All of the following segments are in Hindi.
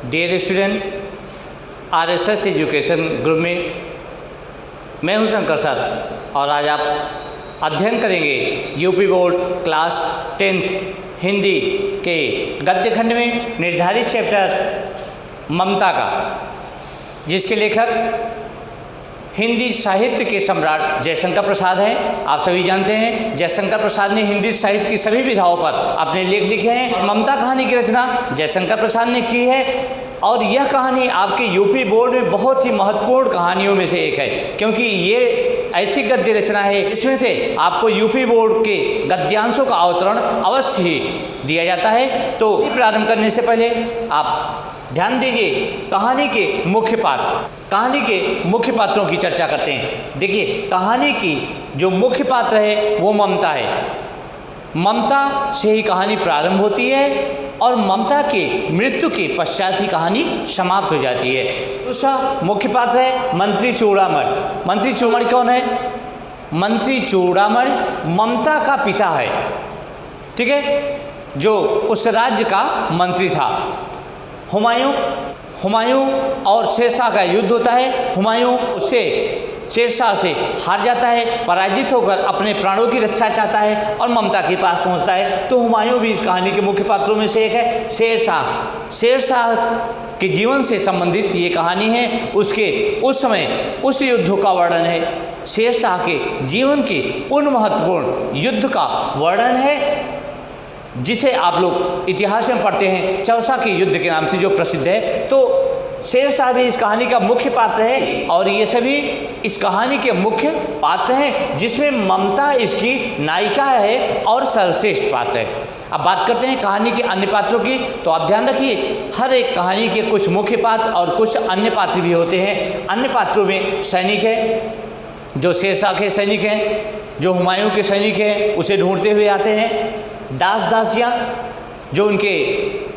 Dear student, RSS education group में मैं हूं शंकर सर और आज आप अध्ययन करेंगे UP board class 10th Hindi के गद्य खंड में निर्धारित चैप्टर ममता का, जिसके लेखक हिंदी साहित्य के सम्राट जयशंकर प्रसाद हैं। आप सभी जानते हैं जयशंकर प्रसाद ने हिंदी साहित्य की सभी विधाओं पर अपने लेख लिखे हैं। ममता कहानी की रचना जयशंकर प्रसाद ने की है और यह कहानी आपके यूपी बोर्ड में बहुत ही महत्वपूर्ण कहानियों में से एक है, क्योंकि ये ऐसी गद्य रचना है जिसमें से आपको यूपी बोर्ड के गद्यांशों का अवतरण अवश्य ही दिया जाता है। तो प्रारंभ करने से पहले आप ध्यान दीजिए, कहानी के मुख्य पात्रों की चर्चा करते हैं। देखिए, कहानी की जो मुख्य पात्र है वो ममता है। ममता से ही कहानी प्रारंभ होती है और ममता के मृत्यु के पश्चात ही कहानी समाप्त हो जाती है। दूसरा मुख्य पात्र है मंत्री चूड़ामणि। मंत्री चूड़ामणि कौन है? मंत्री चूड़ामणि ममता का पिता है, ठीक है, जो उस राज्य का मंत्री था। हुमायूं और शेरशाह का युद्ध होता है। हुमायूं उससे शेरशाह से हार जाता है, पराजित होकर अपने प्राणों की रक्षा चाहता है और ममता के पास पहुंचता है। तो हुमायूं भी इस कहानी के मुख्य पात्रों में से एक है। शेरशाह के जीवन से संबंधित ये कहानी है। उसके उस समय उस युद्ध का वर्णन है। शेरशाह के जीवन के उन महत्वपूर्ण युद्ध का वर्णन है जिसे आप लोग इतिहास में पढ़ते हैं, चौसा के युद्ध के नाम से जो प्रसिद्ध है। तो शेरशाह भी इस कहानी का मुख्य पात्र है और ये सभी इस कहानी के मुख्य पात्र हैं, जिसमें ममता इसकी नायिका है और सर्वश्रेष्ठ पात्र है। अब बात करते हैं कहानी के अन्य पात्रों की। तो आप ध्यान रखिए, हर एक कहानी के कुछ मुख्य पात्र और कुछ अन्य पात्र भी होते हैं। अन्य पात्रों में सैनिक है, जो शेरशाह के सैनिक हैं, जो हुमायूं के सैनिक हैं, उसे ढूंढते हुए आते हैं। दासियाँ, जो उनके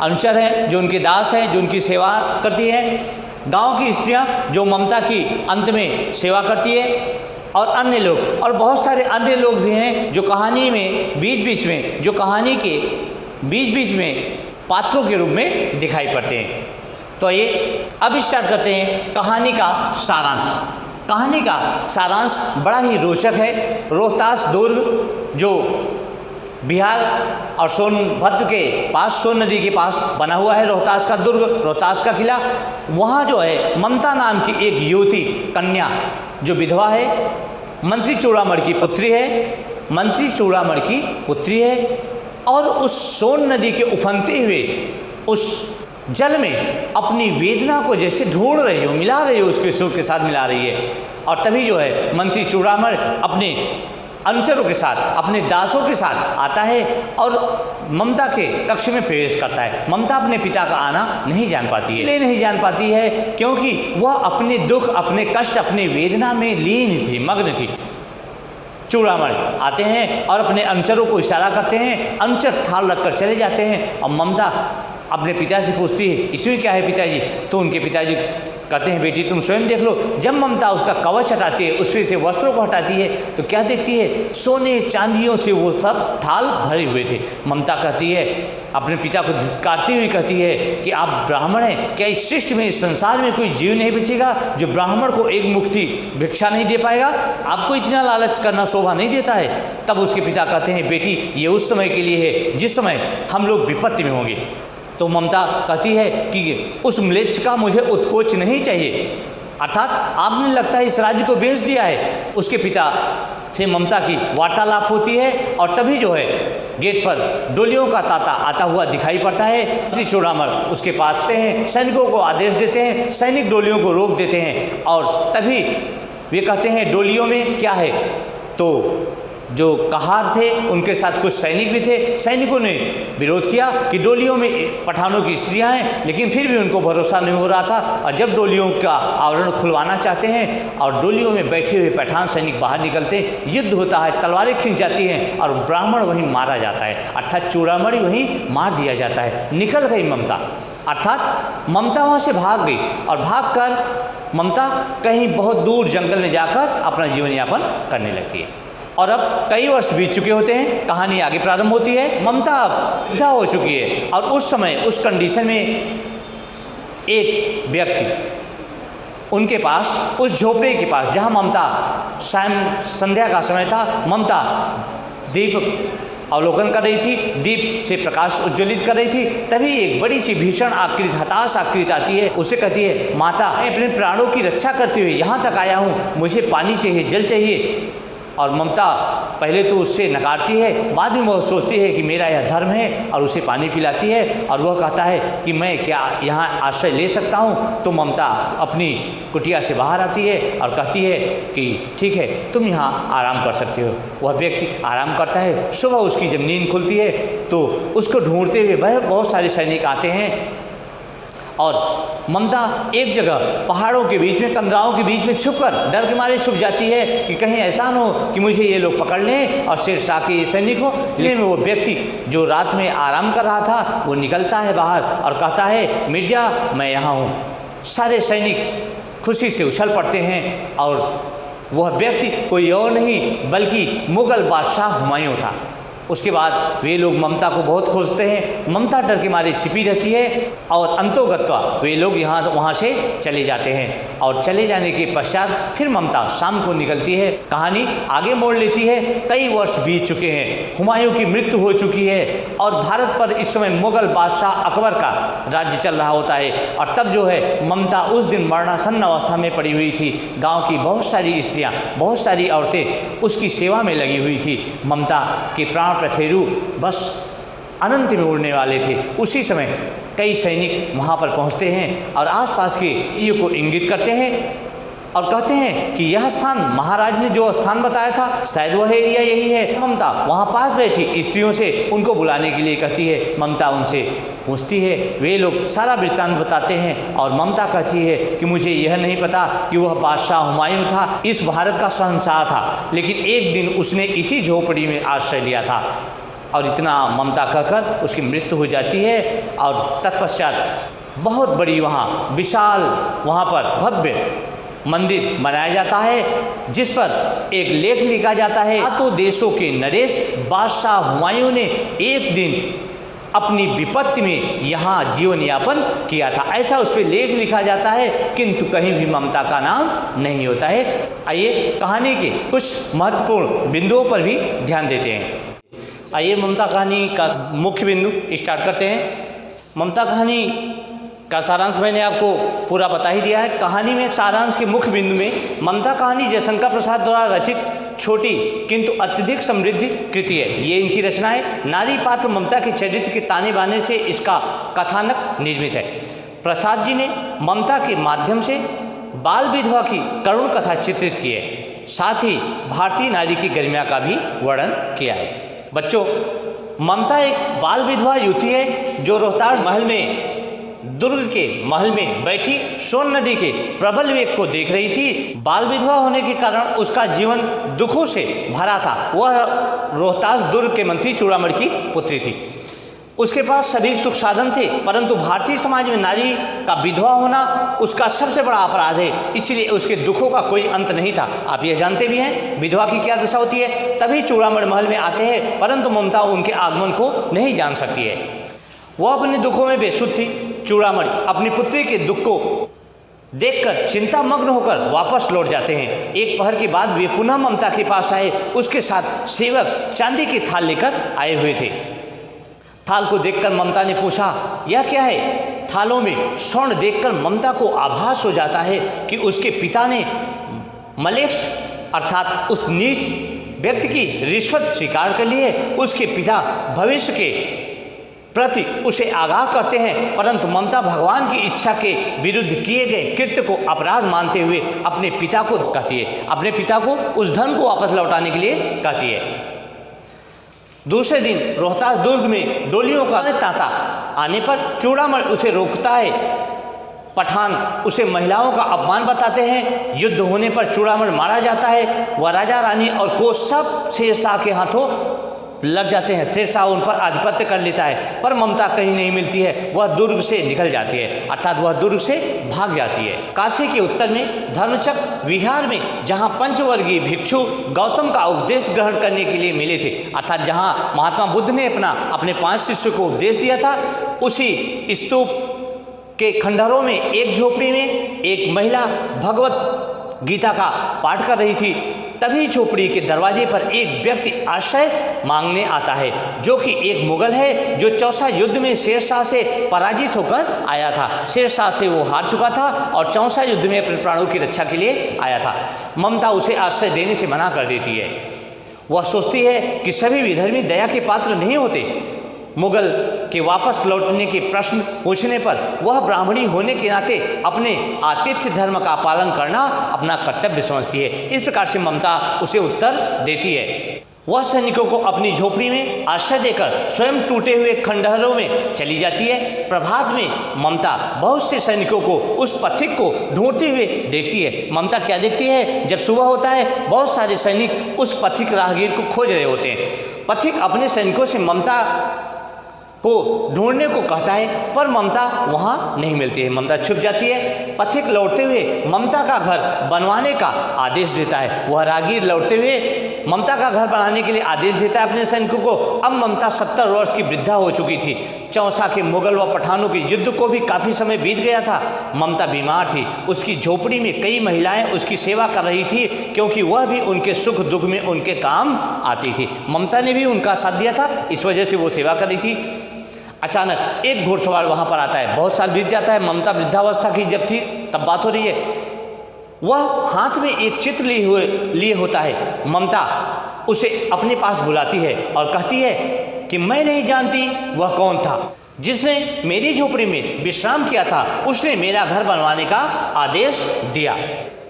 अनुचर हैं, जो उनके दास हैं, जो उनकी सेवा करती हैं। गांव की स्त्रियां, जो ममता की अंत में सेवा करती है। और अन्य लोग, और बहुत सारे अन्य लोग भी हैं जो कहानी में बीच बीच में पात्रों के रूप में दिखाई पड़ते हैं। तो ये अब स्टार्ट करते हैं कहानी का सारांश। कहानी का सारांश बड़ा ही रोचक है। रोहतास दुर्ग, जो बिहार और सोनभद्र के पास, सोन नदी के पास बना हुआ है, रोहतास का दुर्ग, रोहतास का किला, वहाँ जो है ममता नाम की एक युवती कन्या, जो विधवा है, मंत्री चूड़ामणि की पुत्री है और उस सोन नदी के उफनते हुए उस जल में अपनी वेदना को जैसे ढूंढ रही हो, मिला रही हो, उसके सुर के साथ मिला रही है। और तभी जो है मंत्री चूड़ामणि अपने अनुचरों के साथ, अपने दासों के साथ आता है और ममता के कक्ष में प्रवेश करता है। ममता अपने पिता का आना नहीं जान पाती है क्योंकि वह अपने दुख, अपने कष्ट, अपनी वेदना में मग्न थी। चूड़ामणि आते हैं और अपने अनुचरों को इशारा करते हैं। अनुचर थाल रखकर चले जाते हैं और ममता अपने पिता से पूछती है, इसमें क्या है पिताजी? तो उनके पिताजी कहते हैं, बेटी तुम स्वयं देख लो। जब ममता उसका कवच हटाती है, उसमें से वस्त्रों को हटाती है, तो क्या देखती है? सोने चांदियों से वो सब थाल भरे हुए थे। ममता कहती है, अपने पिता को धिक्कारती हुई कहती है कि आप ब्राह्मण हैं, क्या इस सृष्टि में, इस संसार में कोई जीव नहीं बचेगा जो ब्राह्मण को एक मुट्ठी भिक्षा नहीं दे पाएगा? आपको इतना लालच करना शोभा नहीं देता है? तब उसके पिता कहते हैं, बेटी ये उस समय के लिए है जिस समय हम लोग विपत्ति में होंगे। तो ममता कहती है कि उस म्लेच्छ का मुझे उत्कोच नहीं चाहिए, अर्थात आपने लगता है इस राज्य को बेच दिया है। उसके पिता से ममता की वार्तालाप होती है और तभी जो है गेट पर डोलियों का तांता आता हुआ दिखाई पड़ता है। मंत्री चूड़ामणि उसके पास से हैं, सैनिकों को आदेश देते हैं, सैनिक डोलियों को रोक देते हैं और तभी वे कहते हैं डोलियों में क्या है? तो जो कहार थे उनके साथ कुछ सैनिक भी थे। सैनिकों ने विरोध किया कि डोलियों में पठानों की स्त्रियां हैं, लेकिन फिर भी उनको भरोसा नहीं हो रहा था। और जब डोलियों का आवरण खुलवाना चाहते हैं और डोलियों में बैठे हुए पठान सैनिक बाहर निकलते हैं, युद्ध होता है, तलवारें खींच जाती हैं और ब्राह्मण वहीं मारा जाता है, अर्थात चूड़ामणि वहीं मार दिया जाता है। निकल गई ममता, अर्थात ममता वहाँ से भाग गई और भागकर ममता कहीं बहुत दूर जंगल में जाकर अपना जीवन यापन करने लगती है। और अब कई वर्ष बीत चुके होते हैं, कहानी आगे प्रारंभ होती है। ममता वृद्धा हो चुकी है और उस समय उस कंडीशन में एक व्यक्ति उनके पास, उस झोपड़े के पास जहाँ ममता, संध्या का समय था, ममता दीप अवलोकन कर रही थी, दीप से प्रकाश उज्ज्वलित कर रही थी। तभी एक बड़ी सी भीषण आकृति, हताश आकृति आती है। उसे कहती है, माता, मैं अपने प्राणों की रक्षा करते हुए यहाँ तक आया हूँ, मुझे पानी चाहिए, जल चाहिए। और ममता पहले तो उससे नकारती है, बाद में वह सोचती है कि मेरा यह धर्म है और उसे पानी पिलाती है। और वह कहता है कि मैं क्या यहाँ आश्रय ले सकता हूँ? तो ममता अपनी कुटिया से बाहर आती है और कहती है कि ठीक है, तुम यहाँ आराम कर सकते हो। वह व्यक्ति आराम करता है। सुबह उसकी जब नींद खुलती है तो उसको ढूंढते हुए बहुत सारे सैनिक आते हैं और ममता एक जगह पहाड़ों के बीच में, कंदराओं के बीच में छुपकर डर के मारे छुप जाती है कि कहीं ऐसा न हो कि मुझे ये लोग पकड़ लें और शेरशाह के ये सैनिक हो। लेकिन वो व्यक्ति जो रात में आराम कर रहा था वो निकलता है बाहर और कहता है, मिर्जा, मैं यहाँ हूँ। सारे सैनिक खुशी से उछल पड़ते हैं और वह व्यक्ति कोई और नहीं बल्कि मुग़ल बादशाह हुमायूं था। उसके बाद वे लोग ममता को बहुत खोजते हैं। ममता डर के मारे छिपी रहती है और अंतोगत्वा वे लोग वहाँ से चले जाते हैं। और चले जाने के पश्चात फिर ममता शाम को निकलती है। कहानी आगे मोड़ लेती है। कई वर्ष बीत चुके हैं, हुमायूं की मृत्यु हो चुकी है और भारत पर इस समय मुग़ल बादशाह अकबर का राज्य चल रहा होता है। और तब जो है ममता उस दिन मरणासन्न अवस्था में पड़ी हुई थी। गाँव की बहुत सारी स्त्रियाँ, बहुत सारी औरतें उसकी सेवा में लगी हुई थी। ममता के प्राण प्रखेरु बस अनंत में उड़ने वाले थे। उसी समय कई सैनिक वहाँ पर पहुँचते हैं और आसपास के युग को इंगित करते हैं और कहते हैं कि यह स्थान, महाराज ने जो स्थान बताया था, शायद वह एरिया यही है। ममता वहाँ पास बैठी स्त्रियों से उनको बुलाने के लिए कहती है। ममता उनसे पूछती है, वे लोग सारा वृत्तांत बताते हैं और ममता कहती है कि मुझे यह नहीं पता कि वह बादशाह हुमायूं था, इस भारत का शहंशाह था, लेकिन एक दिन उसने इसी झोपड़ी में आश्रय लिया था। और इतना ममता कहकर उसकी मृत्यु हो जाती है। और तत्पश्चात बहुत बड़ी वहाँ विशाल, वहाँ पर भव्य मंदिर बनाया जाता है, जिस पर एक लेख लिखा जाता है, सातों देशों के नरेश बादशाह हुमायूं ने एक दिन अपनी विपत्ति में यहाँ जीवन यापन किया था। ऐसा उस पर लेख लिखा जाता है, किंतु कहीं भी ममता का नाम नहीं होता है। आइए कहानी के कुछ महत्वपूर्ण बिंदुओं पर भी ध्यान देते हैं। आइए ममता कहानी का मुख्य बिंदु स्टार्ट करते हैं। ममता कहानी का सारांश मैंने आपको पूरा बता ही दिया है। कहानी में सारांश के मुख्य बिंदु में ममता कहानी जयशंकर प्रसाद द्वारा रचित छोटी किंतु अत्यधिक समृद्ध कृति है। ये इनकी रचना है। नारी पात्र ममता के चरित्र के ताने बाने से इसका कथानक निर्मित है। प्रसाद जी ने ममता के माध्यम से बाल विधवा की करुण कथा चित्रित की है, साथ ही भारतीय नारी की गरिमा का भी वर्णन किया है। बच्चों, ममता एक बाल विधवा युवती है जो रोहतास महल में, दुर्ग के महल में बैठी सोन नदी के प्रबल वेग को देख रही थी। बाल विधवा होने के कारण उसका जीवन दुखों से भरा था। वह रोहतास दुर्ग के मंत्री चूड़ामणि की पुत्री थी। उसके पास सभी सुख साधन थे, परंतु भारतीय समाज में नारी का विधवा होना उसका सबसे बड़ा अपराध है, इसलिए उसके दुखों का कोई अंत नहीं था। आप यह जानते भी हैं विधवा की क्या दशा होती है। तभी चूड़ामणि महल में आते हैं, परंतु ममता उनके आगमन को नहीं जान सकती है। वह अपने दुखों में बेसुध थी। चूड़ामणि अपनी पुत्री के दुख को देखकर चिंतामग्न होकर वापस लौट जाते हैं। एक पहर के बाद वे पुनः ममता के पास आए। उसके साथ सेवक चांदी की थाल लेकर आए हुए थे। थाल को देखकर ममता ने पूछा, यह क्या है? थालों में स्वर्ण देखकर ममता को आभास हो जाता है कि उसके पिता ने मलेक्ष अर्थात उस नीच व्यक्ति की रिश्वत स्वीकार कर ली है। उसके पिता भविष्य के प्रति उसे आगाह करते हैं, परंतु ममता भगवान की इच्छा के विरुद्ध किए गए कृत्य को अपराध मानते हुए अपने पिता को कहती है, अपने पिता को उस धन को वापस लौटाने के लिए कहती है। दूसरे दिन रोहतास दुर्ग में डोलियों का तांता आने पर चूड़ामणि उसे रोकता है। पठान उसे महिलाओं का अपमान बताते हैं। युद्ध होने पर चूड़ामणि मारा जाता है। वह राजा रानी और कोच सब शेरशाह के हाथों लग जाते हैं। शेरशाह उन पर आधिपत्य कर लेता है, पर ममता कहीं नहीं मिलती है। वह दुर्ग से निकल जाती है, अर्थात वह दुर्ग से भाग जाती है। काशी के उत्तर में धर्मचक्र विहार में जहाँ पंचवर्गीय भिक्षु गौतम का उपदेश ग्रहण करने के लिए मिले थे, अर्थात जहाँ महात्मा बुद्ध ने अपने 5 शिष्यों को उपदेश दिया था, उसी स्तूप के खंडहरों में एक झोपड़ी में एक महिला भगवत गीता का पाठ कर रही थी। तभी झोपड़ी के दरवाजे पर एक व्यक्ति आश्रय मांगने आता है, जो कि एक मुगल है जो चौसा युद्ध में शेरशाह से पराजित होकर आया था। शेरशाह से वो हार चुका था और चौसा युद्ध में अपने प्राणों की रक्षा के लिए आया था। ममता उसे आश्रय देने से मना कर देती है। वह सोचती है कि सभी विधर्मी दया के पात्र नहीं होते। मुगल के वापस लौटने के प्रश्न पूछने पर वह ब्राह्मणी होने के नाते अपने आतिथ्य धर्म का पालन करना अपना कर्तव्य समझती है। इस प्रकार से ममता उसे उत्तर देती है। वह सैनिकों को अपनी झोपड़ी में आश्रय देकर स्वयं टूटे हुए खंडहरों में चली जाती है। प्रभात में ममता बहुत से सैनिकों को उस पथिक को ढूंढते हुए देखती है। ममता क्या देखती है? जब सुबह होता है, बहुत सारे सैनिक उस पथिक राहगीर को खोज रहे होते हैं। पथिक अपने सैनिकों से ममता को ढूंढने को कहता है, पर ममता वहाँ नहीं मिलती है। ममता छुप जाती है। पथिक लौटते हुए ममता का घर बनवाने का आदेश देता है। वह राहगीर लौटते हुए ममता का घर बनाने के लिए आदेश देता है अपने सैनिकों को। अब ममता 70 वर्ष की वृद्धा हो चुकी थी। चौसा के मुगल व पठानों के युद्ध को भी काफ़ी समय बीत गया था। ममता बीमार थी। उसकी झोपड़ी में कई महिलाएं उसकी सेवा कर रही थी, क्योंकि वह भी उनके सुख दुख में उनके काम आती थी। ममता ने भी उनका साथ दिया था, इस वजह से वो सेवा कर रही थी। अचानक एक घुड़सवार वहाँ पर आता है। बहुत साल बीत जाता है। ममता वृद्धावस्था की जब थी तब बात हो रही है। वह हाथ में एक चित्र लिए होता है। ममता उसे अपने पास बुलाती है और कहती है कि मैं नहीं जानती वह कौन था जिसने मेरी झोपड़ी में विश्राम किया था। उसने मेरा घर बनवाने का आदेश दिया,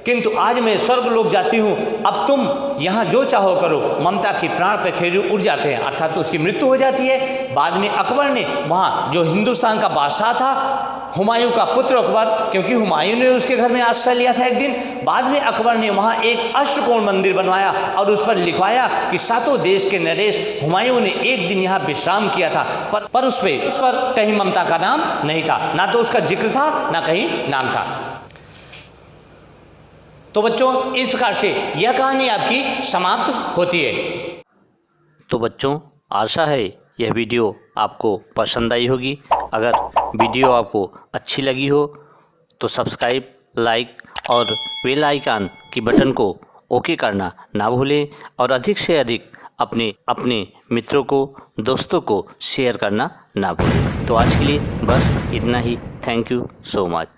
किंतु आज मैं स्वर्ग लोक जाती हूँ। अब तुम यहाँ जो चाहो करो। ममता की प्राण पखेरु उड़ जाते हैं, अर्थात तो उसकी मृत्यु हो जाती है। बाद में अकबर ने वहाँ जो हिंदुस्तान का बादशाह था, हुमायूं का पुत्र अकबर, क्योंकि हुमायूं ने उसके घर में आश्रय लिया था एक दिन, बाद में अकबर ने वहाँ एक अष्टकोण मंदिर बनवाया और उस पर लिखवाया कि सातों देश के नरेश हुमायूं ने एक दिन यहाँ विश्राम किया था। पर उस पर कहीं ममता का नाम नहीं था, ना तो उसका जिक्र था, ना कहीं नाम था। तो बच्चों, इस प्रकार से यह कहानी आपकी समाप्त होती है। तो बच्चों, आशा है यह वीडियो आपको पसंद आई होगी। अगर वीडियो आपको अच्छी लगी हो तो सब्सक्राइब, लाइक और बेल आइकन की बटन को ओके करना ना भूलें और अधिक से अधिक अपने मित्रों को, दोस्तों को शेयर करना ना भूलें। तो आज के लिए बस इतना ही। Thank you so much.